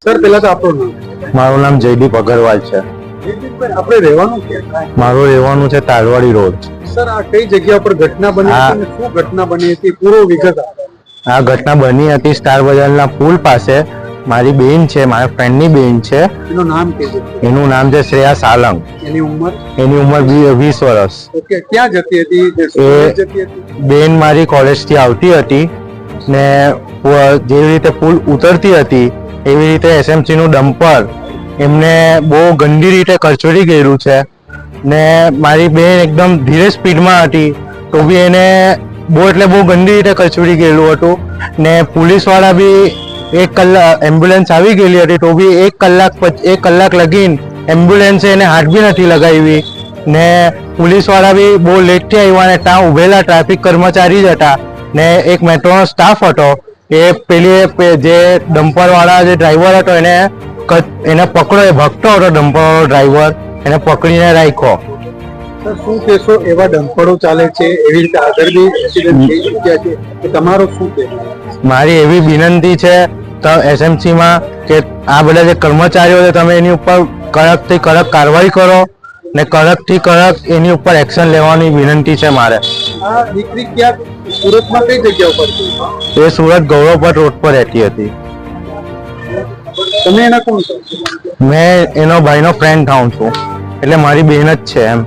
Sir પહેલા તો આપણું નામ. મારું નામ જયદીપ અગરવાલ છે. જયદીપભાઈ, આપણે રહેવાનું ક્યાં? મારું રહેવાનું છે તાલવાડી રોડ. સર આ કઈ જગ્યા પર ઘટના બની હતી અને શું ઘટના બની હતી પૂરો વિગત આપો. આ ઘટના બની હતી સ્ટાર બજારના પુલ પાસે. મારી બેન છે, મારા ફ્રેન્ડની બેન છે. એનું નામ કહેજો. એનું નામ છે શ્રેયા સાલંગ. એની ઉંમર? એની ઉંમર 20 વર્ષ. ઓકે, ક્યાં જતી હતી? જતી હતી? બેન મારી કોલેજથી આવતી હતી ને જેવી રીતે પુલ ઉતરતી હતી એવી રીતે એસએમસી નું ડમ્પર એમને બહુ ગંદી રીતે કરચોડી ગયેલું છે ને મારી બેન એકદમ ધીરે સ્પીડમાં હતી તો બી એને બહુ ગંદી રીતે કરચોડી ગયેલું હતું ને પોલીસ વાળા બી 1 કલાક એમ્બ્યુલન્સ આવી ગયેલી હતી તો બી 1 કલાક લગીન એમ્બ્યુલન્સે એને હાથ બી નથી લગાવી ને પોલીસ વાળા બી બહુ લેટથી આવ્યા ને ત્યાં ઉભેલા ટ્રાફિક કર્મચારી જ હતા ને એક મેટ્રોનો સ્ટાફ હતો. એ પેલી જે ડમ્પર વાળા જે ડ્રાઈવર હતો એને પકડો, એ ભગતો હતો ડમ્પર વાળો ડ્રાઈવર, એને પકડીને રાખ્યો. સર શું કહેશો? એવા ડમ્પરો ચાલે છે, એવી રીતે આગળ બી એક્સિડન્ટ થઈ ચૂક્યા છે, તો તમારો શું કહેવું? મારી એવી વિનંતી છે એસએમસી માં કે આ બધા જે કર્મચારીઓ છે તમે એની ઉપર કડકથી કડક કાર્યવાહી કરો ને કડકથી કડક એની ઉપર એક્શન લેવાની વિનંતી છે મારે. આ દીકરી ક્યાં સુરતમાં કઈ જગ્યા ઉપર છે? એ સુરત ગૌરવપટ રોડ પર રહેતી હતી. તમે એના કોણ છો? મેં એનો ભાઈનો ફ્રેન્ડ થાઉં છું, એટલે મારી બહેન જ છે એમ.